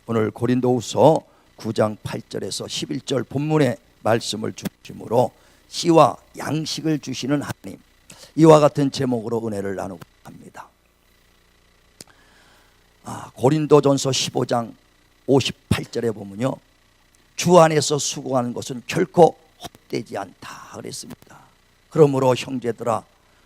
오늘 고린도후서 9장 8절에서 11절 본문의 말씀을 중심으로 씨와 양식을 주시는 하나님, 이와 같은 제목으로 은혜를 나누고 합니다. 고린도전서 15장 58절에 보면요, 주 안에서 수고하는 것은 결코 헛되지 않다 그랬습니다. 그러므로 형제들아,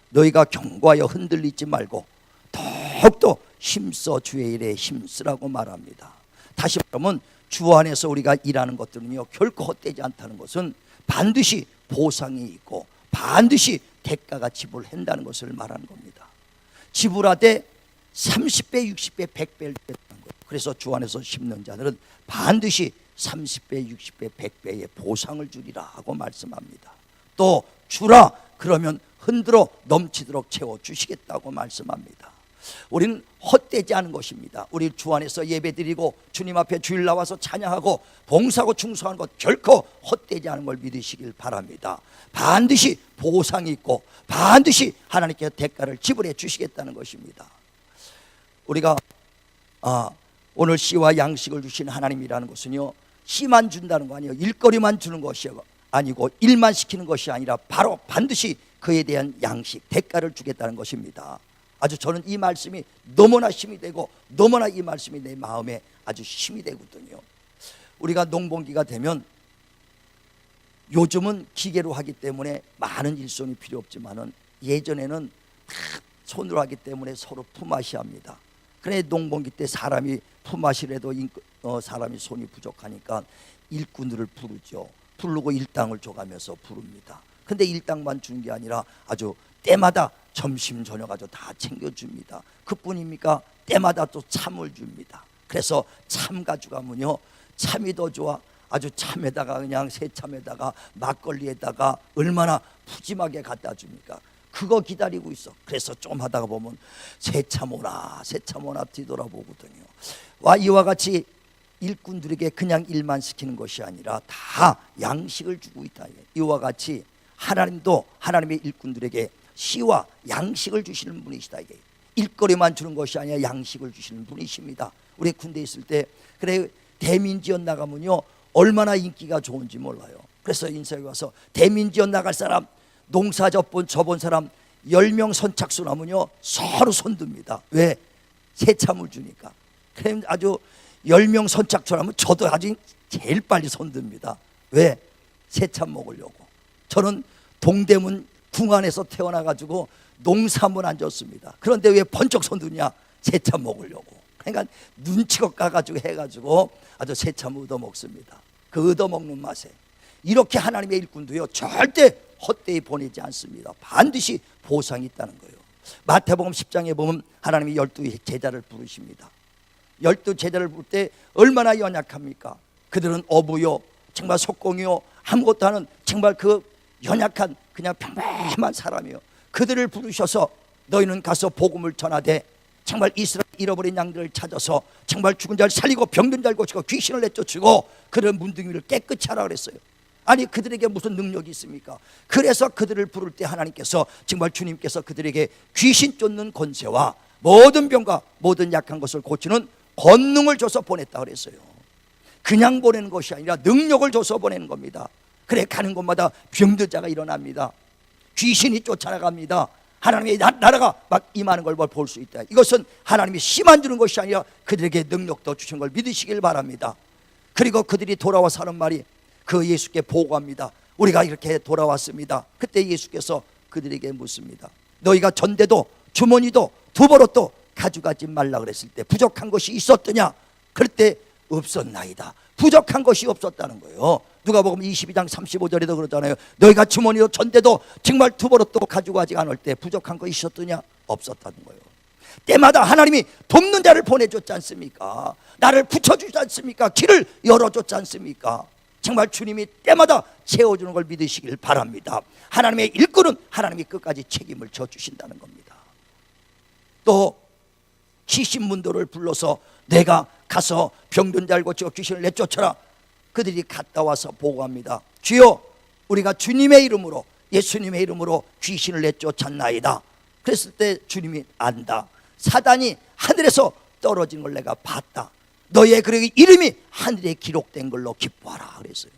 너희가 경고하여 흔들리지 말고 더욱더 힘써 주의 일에 힘쓰라고 말합니다. 다시 말하면 주 안에서 우리가 일하는 것들은요, 결코 헛되지 않다는 것은 반드시 보상이 있고 반드시 대가가 지불한다는 것을 말하는 겁니다. 지불하되 30배, 60배, 100배를 줬다는 거예요. 그래서 주 안에서 심는 자들은 반드시 30배, 60배, 100배의 보상을 주리라 하고 말씀합니다. 또 주라 그러면 흔들어 넘치도록 채워주시겠다고 말씀합니다. 우리는 헛되지 않은 것입니다. 우리 주 안에서 예배드리고 주님 앞에 주일 나와서 찬양하고 봉사하고 충성하는 것 결코 헛되지 않은 걸 믿으시길 바랍니다. 반드시 보상이 있고 반드시 하나님께서 대가를 지불해 주시겠다는 것입니다. 우리가 오늘 씨와 양식을 주신 하나님이라는 것은요, 씨만 준다는 거 아니에요. 일거리만 주는 것이 아니고 일만 시키는 것이 아니라 바로 반드시 그에 대한 양식, 대가를 주겠다는 것입니다. 아주 저는 이 말씀이 너무나 힘이 되고 너무나 이 말씀이 내 마음에 아주 힘이 되거든요. 우리가 농번기가 되면 요즘은 기계로 하기 때문에 많은 일손이 필요 없지만은 예전에는 다 손으로 하기 때문에 서로 품앗이 합니다. 그래 농번기 때 사람이 품앗이라도 사람이 손이 부족하니까 일꾼들을 부르죠. 부르고 일당을 줘가면서 부릅니다. 근데 일당만 주는 게 아니라 아주 때마다 점심 저녁 아주 다 챙겨줍니다. 그뿐입니까? 때마다 또 참을 줍니다. 그래서 참 가져가면요, 참이 더 좋아. 아주 참에다가 그냥 새참에다가 막걸리에다가 얼마나 푸짐하게 갖다 줍니까? 그거 기다리고 있어. 그래서 좀 하다가 보면 새참 오나 뒤돌아보거든요. 이와 같이 일꾼들에게 그냥 일만 시키는 것이 아니라 다 양식을 주고 있다. 이와 같이 하나님도 하나님의 일꾼들에게 씨와 양식을 주시는 분이시다. 이게 일거리만 주는 것이 아니라 양식을 주시는 분이십니다. 우리 군대에 있을 때 그래 대민지원 나가면요, 얼마나 인기가 좋은지 몰라요. 그래서 인사에 와서 대민지원 나갈 사람, 농사 접은 사람 10명 선착순 하면요 서로 손듭니다. 왜? 새참을 주니까. 그럼 아주 10명 선착순 하면 저도 아주 제일 빨리 손듭니다. 왜? 새참 먹으려고. 저는 동대문 궁안에서 태어나가지고 농사문 안 줬습니다. 그런데 왜 번쩍 손드냐? 새참 먹으려고. 그러니까 눈치껏 가가지고 해가지고 아주 새참 얻어먹습니다. 그 얻어먹는 맛에 이렇게 하나님의 일꾼도요 절대 헛되이 보내지 않습니다. 반드시 보상이 있다는 거예요. 마태복음 10장에 보면 하나님이 12 제자를 부르십니다. 12 제자를 부를 때 얼마나 연약합니까? 그들은 어부요, 정말 속공이요, 아무것도 하는 정말 그 연약한 그냥 평범한 사람이요. 그들을 부르셔서 너희는 가서 복음을 전하되 정말 이스라엘 잃어버린 양들을 찾아서 정말 죽은 자를 살리고 병든 자를 고치고 귀신을 내쫓고 그런 문둥이를 깨끗이 하라 그랬어요. 아니 그들에게 무슨 능력이 있습니까? 그래서 그들을 부를 때 하나님께서 정말 주님께서 그들에게 귀신 쫓는 권세와 모든 병과 모든 약한 것을 고치는 권능을 줘서 보냈다 그랬어요. 그냥 보내는 것이 아니라 능력을 줘서 보내는 겁니다. 그래 가는 곳마다 병든 자가 일어납니다. 귀신이 쫓아나갑니다. 하나님의 나라가 막 임하는 걸 볼 수 있다. 이것은 하나님이 힘만 주는 것이 아니라 그들에게 능력도 주신 걸 믿으시길 바랍니다. 그리고 그들이 돌아와서 하는 말이 그 예수께 보고합니다. 우리가 이렇게 돌아왔습니다. 그때 예수께서 그들에게 묻습니다. 너희가 전대도 주머니도 두버릇도 가져가지 말라 그랬을 때 부족한 것이 있었더냐? 그럴 때 없었나이다. 부족한 것이 없었다는 거예요. 누가복음 22장 35절에도 그러잖아요. 너희가 주머니도 전대도 정말 두버릇도 가지고 가지 않을 때 부족한 것이 있었더냐? 없었다는 거예요. 때마다 하나님이 돕는 자를 보내줬지 않습니까? 나를 붙여주지 않습니까? 길을 열어줬지 않습니까? 정말 주님이 때마다 채워주는 걸 믿으시길 바랍니다. 하나님의 일꾼은 하나님이 끝까지 책임을 져주신다는 겁니다. 또 귀신문도를 불러서 내가 가서 병든 자를 고치고 귀신을 내쫓아라. 그들이 갔다 와서 보고합니다. 주여, 우리가 주님의 이름으로, 예수님의 이름으로 귀신을 내쫓았나이다. 그랬을 때 주님이 안다. 사단이 하늘에서 떨어진 걸 내가 봤다. 너의 그 이름이 하늘에 기록된 걸로 기뻐하라 그랬어요.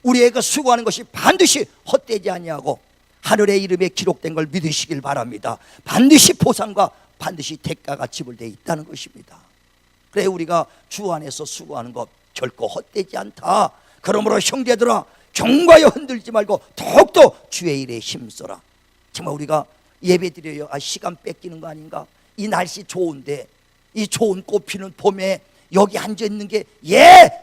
우리의 그 수고하는 것이 반드시 헛되지 아니하고 하늘의 이름에 기록된 걸 믿으시길 바랍니다. 반드시 보상과 반드시 대가가 지불되어 있다는 것입니다. 그래 우리가 주 안에서 수고하는 것 결코 헛되지 않다. 그러므로 형제들아 경과에 흔들지 말고 더욱더 주의 일에 힘써라. 정말 우리가 예배드려요. 시간 뺏기는 거 아닌가? 이 날씨 좋은데, 이 좋은 꽃 피는 봄에 여기 앉아있는 게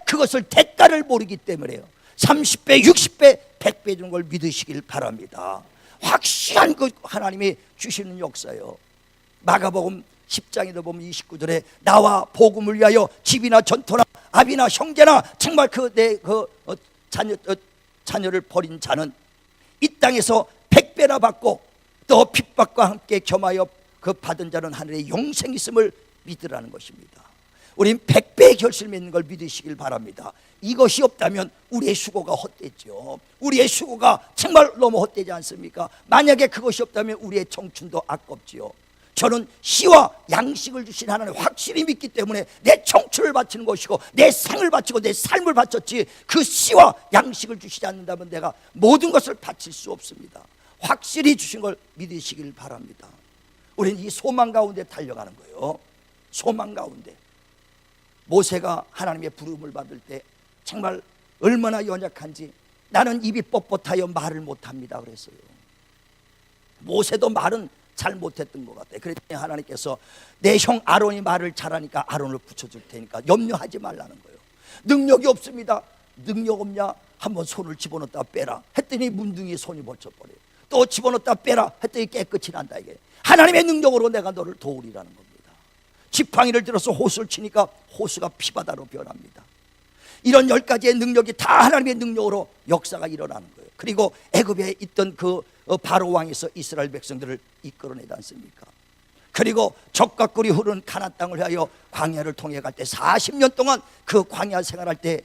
그것을 대가를 모르기 때문에요. 30배, 60배, 100배 주는 걸 믿으시길 바랍니다. 확실한 그 하나님이 주시는 역사예요. 마가복음 10장에도 보면 29절에 나와 복음을 위하여 집이나 전토나 아비나 형제나 정말 자녀를 버린 자는 이 땅에서 100배나 받고 또 핍박과 함께 겸하여 그 받은 자는 하늘에 영생이 있음을 믿으라는 것입니다. 우린 100배의 결실을 맺는 걸 믿으시길 바랍니다. 이것이 없다면 우리의 수고가 헛되죠. 우리의 수고가 정말 너무 헛되지 않습니까? 만약에 그것이 없다면 우리의 청춘도 아깝지요. 저는 씨와 양식을 주신 하나님 확실히 믿기 때문에 내 청춘을 바치는 것이고 내 생을 바치고 내 삶을 바쳤지, 그 씨와 양식을 주시지 않는다면 내가 모든 것을 바칠 수 없습니다. 확실히 주신 걸 믿으시길 바랍니다. 우리는 이 소망 가운데 달려가는 거예요. 소망 가운데. 모세가 하나님의 부름을 받을 때 정말 얼마나 연약한지, 나는 입이 뻣뻣하여 말을 못합니다 그랬어요. 모세도 말은 잘 못했던 것 같아요. 그랬더니 하나님께서 내 형 아론이 말을 잘하니까 아론을 붙여줄 테니까 염려하지 말라는 거예요. 능력이 없습니다. 능력 없냐? 한번 손을 집어넣었다 빼라 했더니 문둥이 손이 벌쳐버려요. 또 집어넣었다 빼라 했더니 깨끗이 난다. 이게 하나님의 능력으로 내가 너를 도우리라는 겁니다. 지팡이를 들어서 호수를 치니까 호수가 피바다로 변합니다. 이런 10가지의 능력이 다 하나님의 능력으로 역사가 일어나는 거예요. 그리고 애굽에 있던 그 바로 왕에서 이스라엘 백성들을 이끌어내지 않습니까? 그리고 적과 꿀이 흐르는 가나안 땅을 위하여 광야를 통해 갈 때 40년 동안 그 광야 생활할 때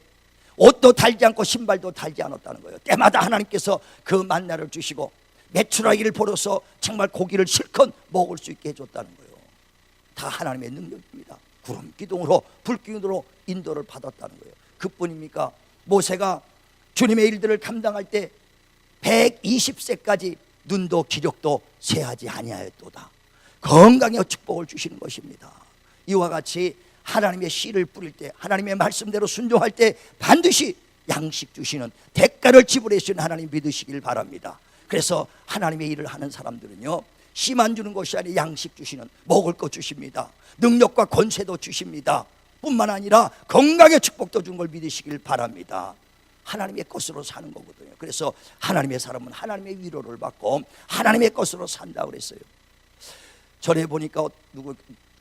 옷도 달지 않고 신발도 달지 않았다는 거예요. 때마다 하나님께서 그 만나를 주시고 메추라기를 벌어서 정말 고기를 실컷 먹을 수 있게 해줬다는 거예요. 다 하나님의 능력입니다. 구름 기둥으로 불 기둥으로 인도를 받았다는 거예요. 그뿐입니까? 모세가 주님의 일들을 감당할 때 120세까지 눈도 기력도 쇠하지 아니하였도다. 건강의 축복을 주시는 것입니다. 이와 같이 하나님의 씨를 뿌릴 때, 하나님의 말씀대로 순종할 때 반드시 양식 주시는, 대가를 지불해 주시는 하나님 믿으시길 바랍니다. 그래서 하나님의 일을 하는 사람들은요, 씨만 주는 것이 아니라 양식 주시는, 먹을 것 주십니다. 능력과 권세도 주십니다. 뿐만 아니라 건강의 축복도 준 걸 믿으시길 바랍니다. 하나님의 것으로 사는 거거든요. 그래서 하나님의 사람은 하나님의 위로를 받고 하나님의 것으로 산다고 그랬어요. 전에 보니까 누구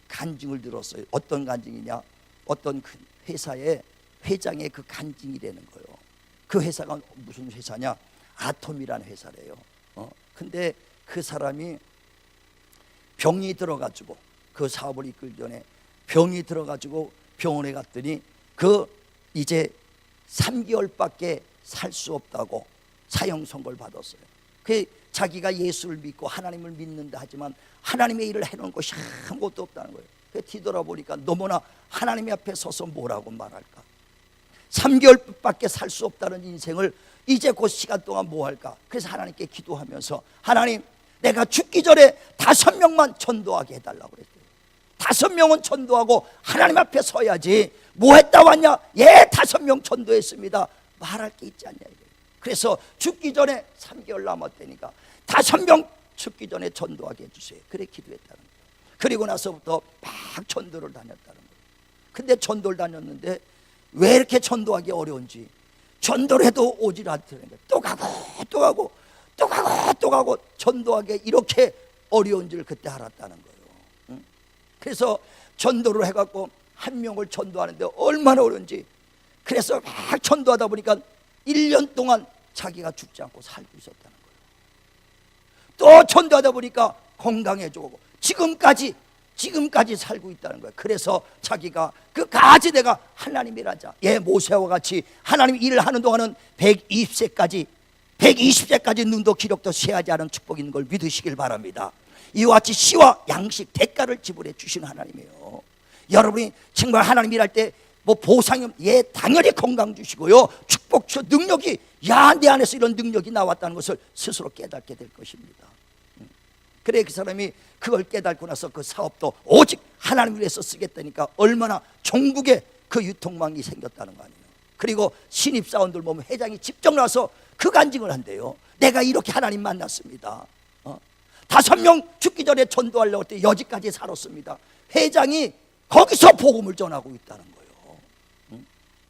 간증을 들었어요. 어떤 간증이냐? 어떤 큰 회사의 회장의 그 간증이라는 거예요. 그 회사가 무슨 회사냐? 아톰이라는 회사래요. 근데 그 사람이 병이 들어가지고, 그 사업을 이끌 전에 병이 들어가지고 병원에 갔더니 이제 3개월밖에 살 수 없다고 사형 선고를 받았어요. 그 자기가 예수를 믿고 하나님을 믿는다 하지만 하나님의 일을 해놓은 것이 아무것도 없다는 거예요. 그 뒤돌아보니까 너무나 하나님 앞에 서서 뭐라고 말할까? 3개월밖에 살 수 없다는 인생을 이제 그 시간 동안 뭐 할까? 그래서 하나님께 기도하면서, 하나님, 내가 죽기 전에 5명만 전도하게 해달라고 그랬어요. 5명은 전도하고 하나님 앞에 서야지. 뭐 했다 왔냐? 5명 전도했습니다. 말할 게 있지 않냐 이거예요. 그래서 죽기 전에 3개월 남았다니까 5명 죽기 전에 전도하게 해주세요. 그래 기도했다는 거예요. 그리고 나서부터 막 전도를 다녔다는 거예요. 근데 전도를 다녔는데 왜 이렇게 전도하기 어려운지, 전도를 해도 오질 않더라는 거예요. 또 가고 또 가고 또 가고 또 가고 전도하기 이렇게 어려운 줄 그때 알았다는 거예요. 그래서 전도를 해갖고 한 명을 전도하는데 얼마나 어려운지, 그래서 막 전도하다 보니까 1년 동안 자기가 죽지 않고 살고 있었다는 거예요. 또 전도하다 보니까 건강해지고 지금까지 살고 있다는 거예요. 그래서 자기가 끝까지 내가 하나님 일하자, 모세와 같이 하나님 일을 하는 동안은 120세까지 눈도 기력도 쇠하지 않은 축복이 있는 걸 믿으시길 바랍니다. 이와 같이 씨와 양식 대가를 지불해 주시는 하나님이에요. 여러분이 정말 하나님 일할 때 뭐 보상이 예 당연히 건강 주시고요, 축복 주셔, 능력이 야 내 안에서 이런 능력이 나왔다는 것을 스스로 깨닫게 될 것입니다. 그래 그 사람이 그걸 깨닫고 나서 그 사업도 오직 하나님을 위해서 쓰겠다니까 얼마나 종국에 그 유통망이 생겼다는 거 아니에요. 그리고 신입사원들 보면 회장이 직접 나와서 그 간증을 한대요. 내가 이렇게 하나님 만났습니다. 5명 죽기 전에 전도하려고 할 때 여지까지 살았습니다. 회장이 거기서 복음을 전하고 있다는 거예요.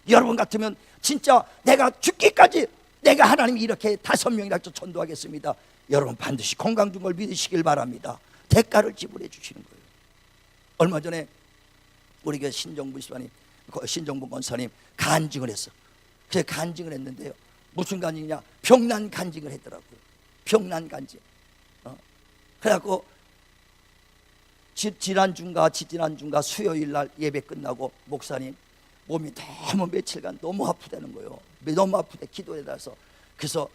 여러분 같으면 진짜 내가 죽기까지 내가 하나님 이렇게 5명이라도 전도하겠습니다. 여러분 반드시 건강 준 걸 믿으시길 바랍니다. 대가를 지불해 주시는 거예요. 얼마 전에 우리 교회 신정부 권사님 간증을 했어. 그래서 간증을 했는데요, 무슨 간증이냐, 병난 간증을 했더라고요. 병난 간증. 그래갖고 지지난주인가 수요일 날 예배 끝나고 목사님 몸이 너무 며칠간 너무 아프다는 거예요. 너무 아프대 기도해달라서. 그래서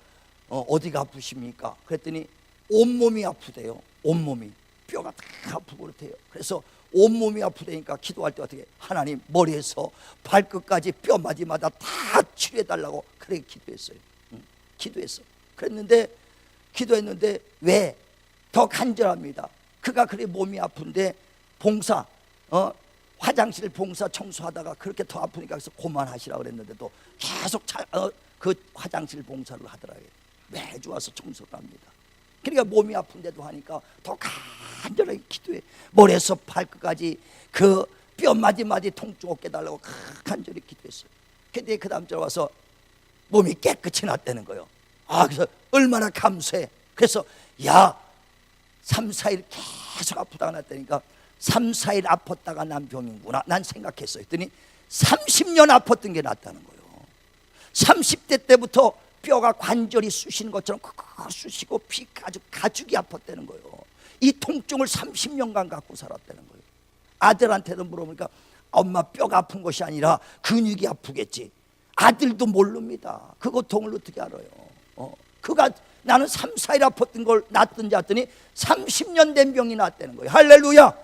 어디가 아프십니까? 그랬더니 온몸이 아프대요. 온몸이 뼈가 다 아프고 그렇대요. 그래서 온몸이 아프다니까 기도할 때 어떻게, 하나님 머리에서 발끝까지 뼈마디마다 다 치료해달라고 그렇게 기도했어요. 기도했어. 기도했는데 왜? 더 간절합니다. 그가 그래 몸이 아픈데 봉사 화장실 봉사 청소하다가 그렇게 더 아프니까 그래서 그만하시라고 그랬는데도 계속 그 화장실 봉사를 하더라고요. 매주 와서 청소를 합니다. 그러니까 몸이 아픈데도 하니까 더 간절하게 기도해. 머리에서 발끝까지 그 뼈 마디마디 통증 없게 해달라고 간절히 기도했어요. 근데 그 다음 주 와서 몸이 깨끗이 났다는 거예요. 그래서 얼마나 감사해. 그래서 3, 4일 계속 아프다가 났다니까 3, 4일 아팠다가 난 병이구나 난 생각했어요. 했더니 30년 아팠던 게 낫다는 거예요. 30대 때부터 뼈가 관절이 쑤시는 것처럼 쑤시고 피 가죽이 아팠다는 거예요. 이 통증을 30년간 갖고 살았다는 거예요. 아들한테도 물어보니까 엄마 뼈가 아픈 것이 아니라 근육이 아프겠지. 아들도 모릅니다. 그 고통을 어떻게 알아요? 그가 나는 3, 4일 아팠던 걸 낫든지 했더니 30년 된 병이 낫다는 거예요. 할렐루야.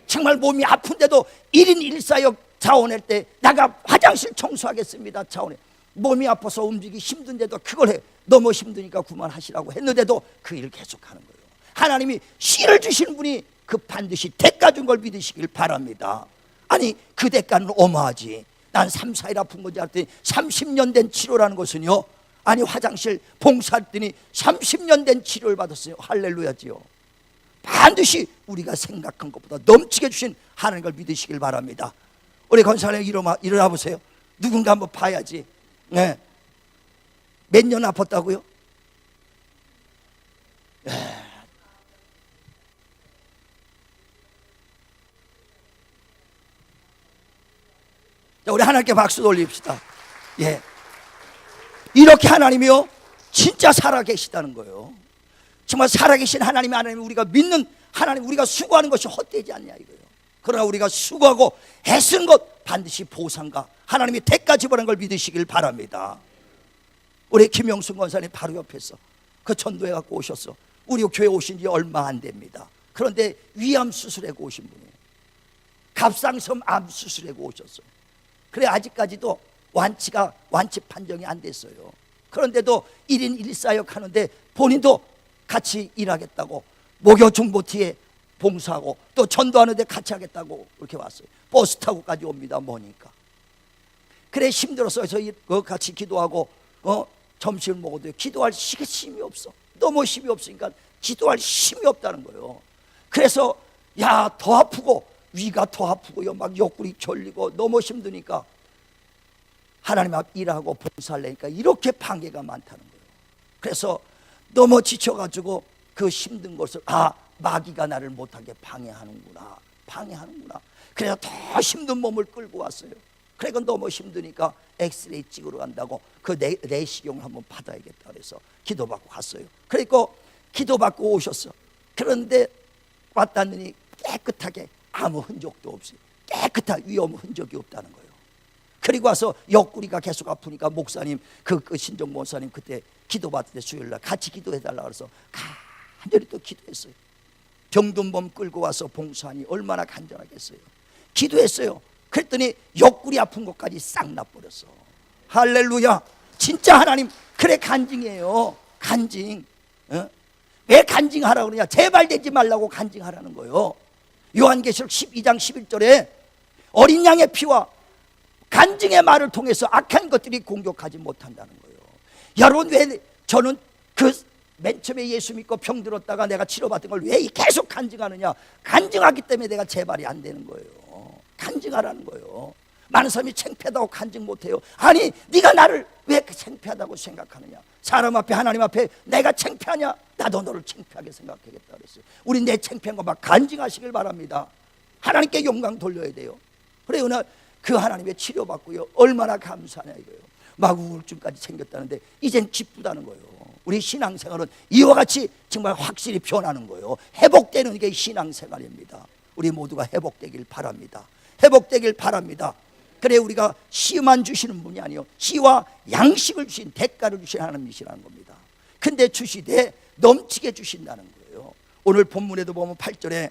정말 몸이 아픈데도 1인 1사역 자원할 때 나가 화장실 청소하겠습니다 자원해. 몸이 아파서 움직이기 힘든데도 그걸 해. 너무 힘드니까 그만하시라고 했는데도 그 일을 계속하는 거예요. 하나님이 씨를 주시는 분이 그 반드시 대가 준 걸 믿으시길 바랍니다. 아니 그 대가는 어마하지. 난 3, 4일 아픈 건지 알았더니 30년 된 치료라는 것은요, 아니 화장실 봉사했더니 30년 된 치료를 받았어요. 할렐루야지요. 반드시 우리가 생각한 것보다 넘치게 주신 하나님 걸 믿으시길 바랍니다. 우리 권사님 일어나 보세요. 누군가 한번 봐야지. 네. 몇 년 아팠다고요? 자, 우리 하나님께 박수 돌립시다. 예. 이렇게 하나님이요 진짜 살아계시다는 거예요. 정말 살아계신 하나님 우리가 믿는 하나님, 우리가 수고하는 것이 헛되지 않냐 이거예요. 그러나 우리가 수고하고 애쓴 것 반드시 보상과 하나님이 대가 지불하는 걸 믿으시길 바랍니다. 우리 김영순 권사님 바로 옆에서 그 전도해 갖고 오셨어. 우리 교회 오신 지 얼마 안 됩니다. 그런데 위암 수술하고 오신 분이에요. 갑상선 암 수술하고 오셨어요. 그래 아직까지도 완치 판정이 안 됐어요. 그런데도 1인 1사역 하는데 본인도 같이 일하겠다고 목요 중보티에 봉사하고 또 전도하는데 같이 하겠다고 이렇게 왔어요. 버스 타고까지 옵니다. 뭐니까 그래 힘들어서 같이 기도하고 점심을 먹어도 기도할 힘이 없어. 너무 힘이 없으니까 기도할 힘이 없다는 거예요. 그래서 더 아프고 위가 더 아프고요, 막 옆구리 결리고 너무 힘드니까 하나님 앞 일하고 봉사하려니까 이렇게 방해가 많다는 거예요. 그래서 너무 지쳐가지고 그 힘든 것을 마귀가 나를 못하게 방해하는구나. 그래서 더 힘든 몸을 끌고 왔어요. 그러니까 너무 힘드니까 엑스레이 찍으러 간다고 그 내시경을 한번 받아야겠다 그래서 기도받고 갔어요. 그러니까 기도받고 오셨어. 그런데 왔다더니 깨끗하게 아무 흔적도 없어요. 깨끗한 위험 흔적이 없다는 거예요. 그리고 와서 옆구리가 계속 아프니까 목사님 그 신정 목사님 그때 기도받을 때 수요일날 같이 기도해달라 그래서 간절히 또 기도했어요. 병든 몸 끌고 와서 봉사하니 얼마나 간절하겠어요. 기도했어요. 그랬더니 옆구리 아픈 것까지 싹 나버렸어. 할렐루야. 진짜 하나님 그래 간증이에요. 간증. 왜 간증하라고 그러냐? 제발 되지 말라고 간증하라는 거예요. 요한계시록 12장 11절에 어린 양의 피와 간증의 말을 통해서 악한 것들이 공격하지 못한다는 거예요. 여러분, 왜 저는 맨 처음에 예수 믿고 병들었다가 내가 치료받은 걸 왜 계속 간증하느냐? 간증하기 때문에 내가 재발이 안 되는 거예요. 간증하라는 거예요. 많은 사람이 창피하다고 간증 못해요. 아니, 네가 나를 왜 창피하다고 생각하느냐? 사람 앞에, 하나님 앞에 내가 창피하냐? 나도 너를 창피하게 생각하겠다 그랬어요. 우리 내 창피한 거 막 간증하시길 바랍니다. 하나님께 영광 돌려야 돼요. 그래, 오늘 그 하나님의 치료받고요, 얼마나 감사하냐 이거예요. 막 우울증까지 생겼다는데 이젠 기쁘다는 거예요. 우리 신앙생활은 이와 같이 정말 확실히 변하는 거예요. 회복되는 게 신앙생활입니다. 우리 모두가 회복되길 바랍니다. 회복되길 바랍니다. 그래, 우리가 씨만 주시는 분이 아니요, 씨와 양식을 주신, 대가를 주신 하나님이시라는 겁니다. 근데 주시되 넘치게 주신다는 거예요. 오늘 본문에도 보면 8절에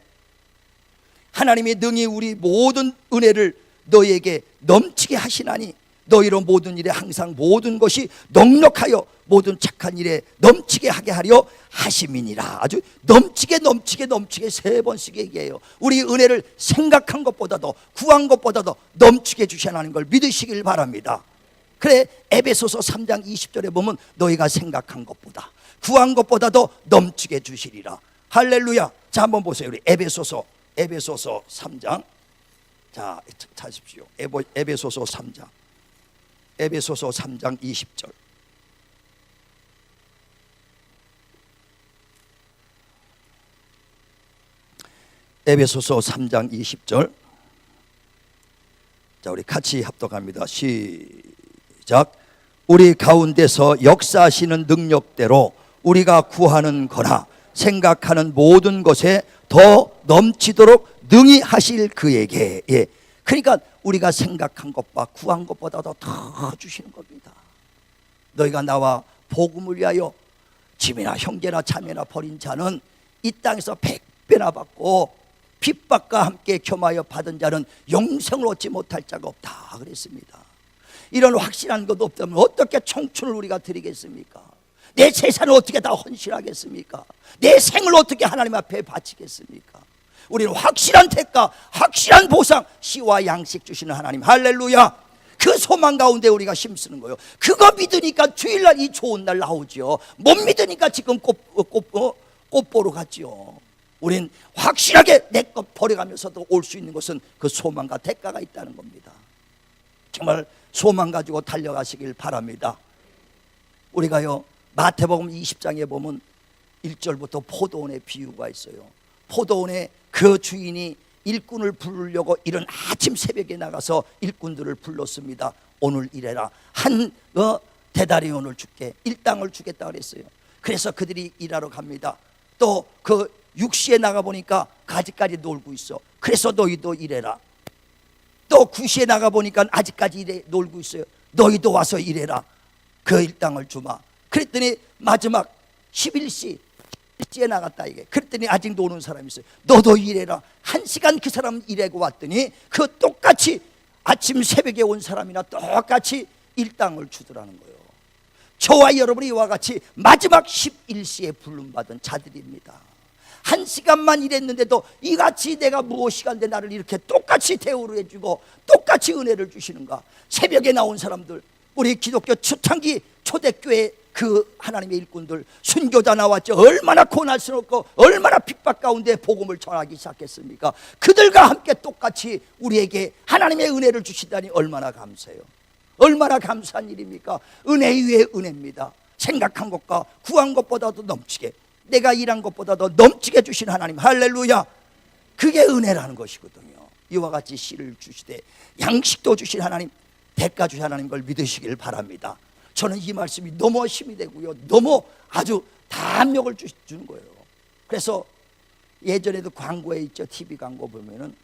하나님이 능히 우리 모든 은혜를 너희에게 넘치게 하시나니 너희로 모든 일에 항상 모든 것이 넉넉하여 모든 착한 일에 넘치게 하게 하려 하심이니라. 아주 넘치게 넘치게 넘치게 3번씩 얘기해요. 우리 은혜를 생각한 것보다도 구한 것보다도 넘치게 주시는 걸 믿으시길 바랍니다. 그래, 에베소서 3장 20절에 보면 너희가 생각한 것보다 구한 것보다도 넘치게 주시리라. 할렐루야. 자, 한번 보세요. 우리 에베소서 3장. 자, 찾으십시오. 에베소서 3장. 에베소서 3장 20절. 에베소서 3장 20절. 자, 우리 같이 합독합니다. 시작. 우리 가운데서 역사하시는 능력대로 우리가 구하는 거나 생각하는 모든 것에 더 넘치도록 능히 하실 그에게. 예. 그러니까 우리가 생각한 것과 구한 것보다도 더 주시는 겁니다. 너희가 나와 복음을 위하여 집이나 형제나 자매나 버린 자는 이 땅에서 100배나 받고 핍박과 함께 겸하여 받은 자는 영생을 얻지 못할 자가 없다 그랬습니다. 이런 확실한 것 없다면 어떻게 청춘을 우리가 드리겠습니까? 내 재산을 어떻게 다 헌신하겠습니까? 내 생을 어떻게 하나님 앞에 바치겠습니까? 우리는 확실한 대가, 확실한 보상, 씨와 양식 주시는 하나님, 할렐루야. 그 소망 가운데 우리가 힘쓰는 거예요. 그거 믿으니까 주일날 이 좋은 날 나오죠. 못 믿으니까 지금 꽃 보러 갔죠. 우린 확실하게 내 것 버려가면서도 올 수 있는 것은 그 소망과 대가가 있다는 겁니다. 정말 소망 가지고 달려가시길 바랍니다. 우리가요, 마태복음 20장에 보면 1절부터 포도원의 비유가 있어요. 포도원에 그 주인이 일꾼을 부르려고 이른 아침 새벽에 나가서 일꾼들을 불렀습니다. 오늘 일해라. 한 대다리온을 줄게, 일당을 주겠다 그랬어요. 그래서 그들이 일하러 갑니다. 또 그 6시에 나가보니까 아직까지 놀고 있어. 그래서 너희도 일해라. 또 9시에 나가보니까 아직까지 놀고 있어요. 너희도 와서 일해라. 그 일당을 주마. 그랬더니 마지막 11시에 나갔다 이게. 그랬더니 아직 노는 사람이 있어요. 너도 일해라. 1시간 그 사람 일하고 왔더니 그 똑같이 아침 새벽에 온 사람이나 똑같이 일당을 주더라는 거예요. 저와 여러분이 이와 같이 마지막 11시에 부름받은 자들입니다. 1시간만 일했는데도 이같이 내가 무엇이간데 나를 이렇게 똑같이 대우를 해주고 똑같이 은혜를 주시는가. 새벽에 나온 사람들, 우리 기독교 초창기 초대교회 그 하나님의 일꾼들, 순교자 나왔죠. 얼마나 고난스럽고 얼마나 핍박 가운데 복음을 전하기 시작했습니까? 그들과 함께 똑같이 우리에게 하나님의 은혜를 주시다니 얼마나 감사해요. 얼마나 감사한 일입니까? 은혜 위에 은혜입니다. 생각한 것과 구한 것보다도 넘치게, 내가 일한 것보다도 넘치게 주신 하나님, 할렐루야. 그게 은혜라는 것이거든요. 이와 같이 씨를 주시되 양식도 주신 하나님, 대가 주신 하나님 걸 믿으시길 바랍니다. 저는 이 말씀이 너무 힘이 되고요, 너무 아주 담력을 주는 거예요. 그래서 예전에도 광고에 있죠. TV 광고 보면은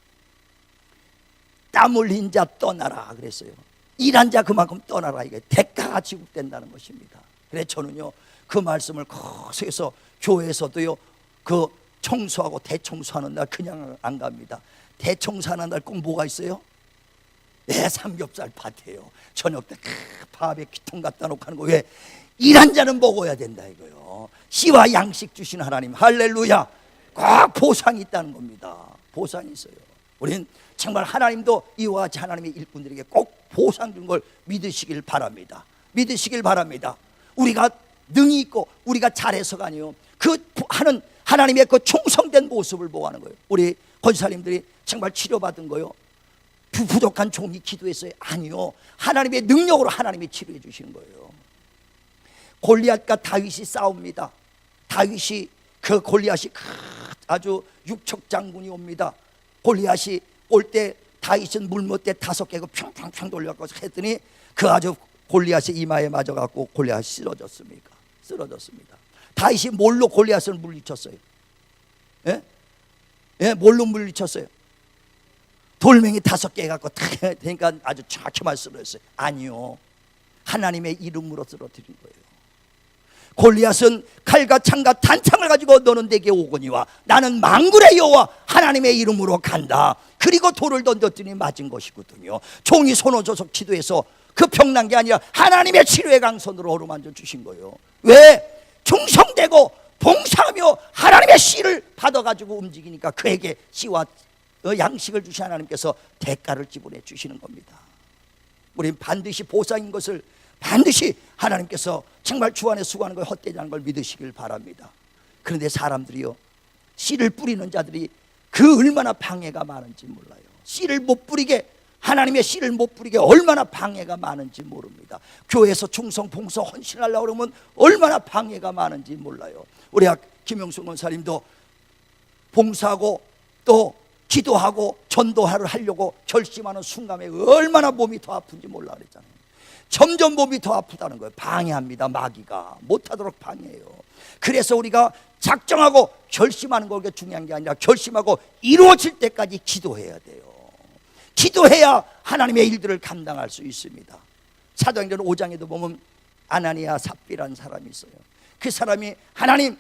땀 흘린 자 떠나라 그랬어요. 일한 자 그만큼 떠나라. 이게 대가가 지급된다는 것입니다. 그래서 저는요, 그 말씀을 거기서 교회에서도요, 그 청소하고 대청소하는 날 그냥 안 갑니다. 대청소하는 날 꼭 뭐가 있어요? 삼겹살 밭이에요. 저녁 때 밥에 기통 갖다 놓고 하는 거 왜? 일한 자는 먹어야 된다 이거요. 씨와 양식 주신 하나님, 할렐루야. 꼭 보상이 있다는 겁니다. 보상이 있어요. 우리는 정말 하나님도 이와 같이 하나님의 일꾼들에게 꼭 보상 준 걸 믿으시길 바랍니다. 믿으시길 바랍니다. 우리가 능이 있고 우리가 잘해서가 아니요, 그 하는 하나님의 그 충성된 모습을 보고 하는 거예요. 우리 권사님들이 정말 치료받은 거요, 부족한 종이 기도했어요? 아니요, 하나님의 능력으로 하나님이 치료해 주시는 거예요. 골리앗과 다윗이 싸웁니다. 다윗이 그 골리앗이 아주 육척 장군이 옵니다. 골리앗이 올 때 다윗은 물못대 5개고 평평평 돌려갖고 했더니 그 아주 골리앗의 이마에 맞아갖고 골리앗이 쓰러졌습니까? 쓰러졌습니다. 다윗이 뭘로 골리앗을 물리쳤어요? 예? 예, 뭘로 물리쳤어요? 돌멩이 5개 갖고 그러니까 아주 정확히만 쓰러졌어요. 아니요, 하나님의 이름으로 쓰러뜨린 거예요. 골리앗은 칼과 창과 단창을 가지고 너는 내게 오거니와 나는 만군의 여호와 하나님의 이름으로 간다. 그리고 돌을 던졌더니 맞은 것이거든요. 종이 손어져서 기도해서 그 병난 게 아니라 하나님의 치료의 강선으로 어루만져 주신 거예요. 왜? 충성되고 봉사하며 하나님의 씨를 받아가지고 움직이니까 그에게 씨와 양식을 주신 하나님께서 대가를 지불해 주시는 겁니다. 우리는 반드시 보상인 것을 반드시 하나님께서 정말 주 안에 수고하는 걸 헛되지 않은 걸 믿으시길 바랍니다. 그런데 사람들이요, 씨를 뿌리는 자들이 그 얼마나 방해가 많은지 몰라요. 씨를 못 뿌리게, 하나님의 씨를 못 뿌리게 얼마나 방해가 많은지 모릅니다. 교회에서 충성, 봉사, 헌신하려고 그러면 얼마나 방해가 많은지 몰라요. 우리 김영수 권사님도 봉사하고 또 기도하고 전도하러 하려고 결심하는 순간에 얼마나 몸이 더 아픈지 몰라 그랬잖아요. 점점 몸이 더 아프다는 거예요. 방해합니다. 마귀가 못하도록 방해해요. 그래서 우리가 작정하고 결심하는 게 중요한 게 아니라 결심하고 이루어질 때까지 기도해야 돼요. 기도해야 하나님의 일들을 감당할 수 있습니다. 사도행전 5장에도 보면 아나니아 삽비라는 사람이 있어요. 그 사람이 하나님,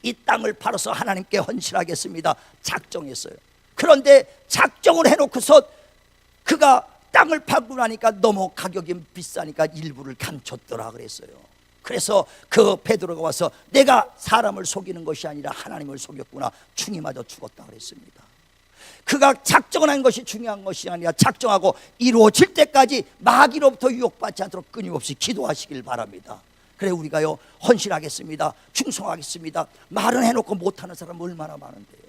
이 땅을 팔아서 하나님께 헌신하겠습니다 작정했어요. 그런데 작정을 해놓고서 그가 땅을 팔고 나니까 너무 가격이 비싸니까 일부를 감췄더라 그랬어요. 그래서 그 베드로가 와서 내가 사람을 속이는 것이 아니라 하나님을 속였구나, 충이 맞아 죽었다 그랬습니다. 그가 작정을 한 것이 중요한 것이 아니라 작정하고 이루어질 때까지 마귀로부터 유혹받지 않도록 끊임없이 기도하시길 바랍니다. 그래 우리가요, 헌신하겠습니다, 충성하겠습니다 말은 해놓고 못하는 사람 얼마나 많은데요.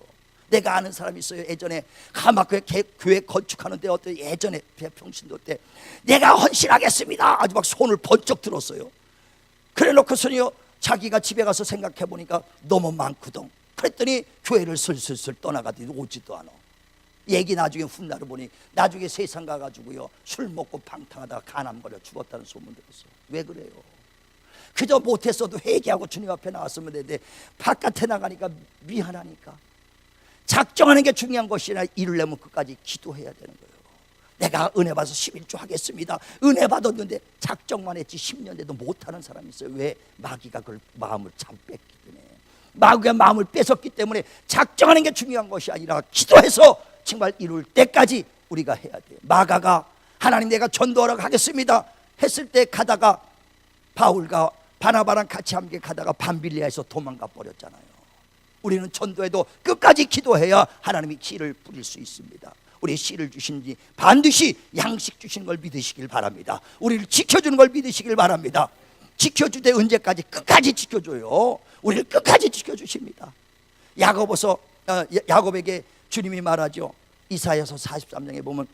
내가 아는 사람이 있어요. 예전에 가마교회 교회 건축하는데 어떤 예전에 평신도 때 내가 헌신하겠습니다 아주 막 손을 번쩍 들었어요. 그래 놓고서는요, 자기가 집에 가서 생각해 보니까 너무 많거든. 그랬더니 교회를 슬슬슬 떠나가더니 오지도 않아. 얘기 나중에 훗날을 보니 나중에 세상 가가지고요, 술 먹고 방탕하다가 간암 걸려 죽었다는 소문 들었어요. 왜 그래요? 그저 못했어도 회개하고 주님 앞에 나왔으면 되는데 바깥에 나가니까 미안하니까. 작정하는 게 중요한 것이 아니라 이루려면 끝까지 기도해야 되는 거예요. 내가 은혜 받아서 11조 하겠습니다. 은혜 받았는데 작정만 했지 10년 돼도 못하는 사람이 있어요. 왜? 마귀가 그걸 마음을 잡혔기 때문에. 마귀가 마음을 뺏었기 때문에 작정하는 게 중요한 것이 아니라 기도해서 정말 이룰 때까지 우리가 해야 돼요. 마가가 하나님 내가 전도하러 가겠습니다 했을 때 가다가 바울과 바나바랑 같이 함께 가다가 밤빌리아에서 도망가 버렸잖아요. 우리는 전도에도 끝까지 기도해야 하나님이 씨를 뿌릴 수 있습니다. 우리 씨를 주신지 반드시 양식 주시는 걸 믿으시길 바랍니다. 우리를 지켜주는 걸 믿으시길 바랍니다. 지켜주되 언제까지? 끝까지 지켜줘요. 우리를 끝까지 지켜주십니다. 야곱에게 주님이 말하죠. 이사야서 43장에 보면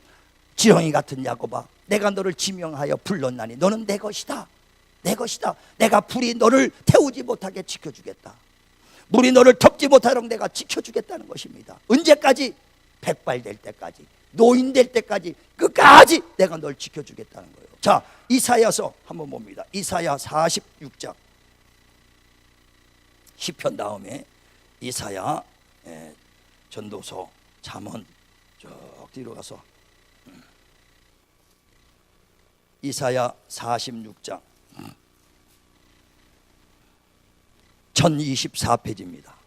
지렁이 같은 야곱아, 내가 너를 지명하여 불렀나니 너는 내 것이다. 내 것이다. 내가 불이 너를 태우지 못하게 지켜주겠다. 물이 너를 덮지 못하도록 내가 지켜주겠다는 것입니다. 언제까지? 백발 될 때까지, 노인 될 때까지 끝까지 내가 널 지켜주겠다는 거예요. 자, 이사야서 한번 봅니다. 이사야 46장. 시편 다음에 이사야, 전도서, 잠언 쭉 뒤로 가서 이사야 46장 1024페이지입니다.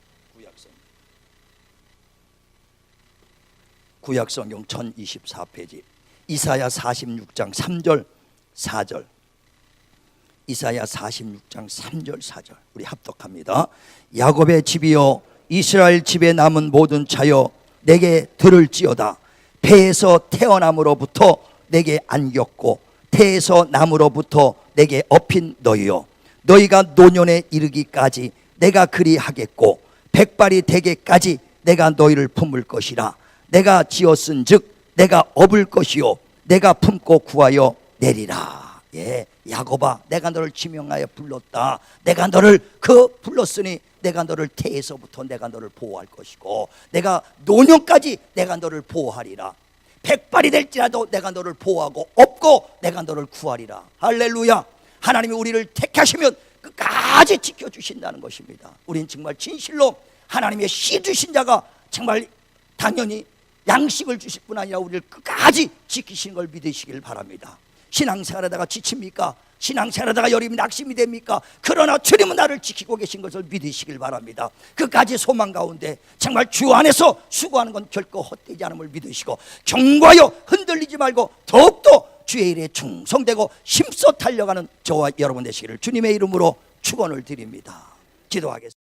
구약성경 1024페이지. 이사야 46장 3절 4절. 이사야 46장 3절 4절 우리 합독합니다. 야곱의 집이여 이스라엘 집에 남은 모든 자여 내게 들을지어다. 배에서 태어남으로부터 내게 안겼고 태에서 남으로부터 내게 업힌 너희여, 너희가 노년에 이르기까지 내가 그리 하겠고 백발이 되기까지 내가 너희를 품을 것이라. 내가 지었은즉 내가 업을 것이요 내가 품고 구하여 내리라. 예, 야곱아, 내가 너를 지명하여 불렀다. 내가 너를 불렀으니 내가 너를 태에서부터 내가 너를 보호할 것이고 내가 노년까지 내가 너를 보호하리라. 백발이 될지라도 내가 너를 보호하고 업고 내가 너를 구하리라. 할렐루야. 하나님이 우리를 택하시면 끝까지 지켜주신다는 것입니다. 우린 정말 진실로 하나님의 씨 주신 자가 정말 당연히 양식을 주실 뿐 아니라 우리를 끝까지 지키시는 걸 믿으시길 바랍니다. 신앙생활하다가 지칩니까? 신앙생활하다가 여름이 낙심이 됩니까? 그러나 주님은 나를 지키고 계신 것을 믿으시길 바랍니다. 끝까지 소망 가운데 정말 주 안에서 수고하는 건 결코 헛되지 않음을 믿으시고 경고하여 흔들리지 말고 더욱더 주의 일에 충성되고 힘써 달려가는 저와 여러분 되시기를 주님의 이름으로 축원을 드립니다. 기도하겠습니다.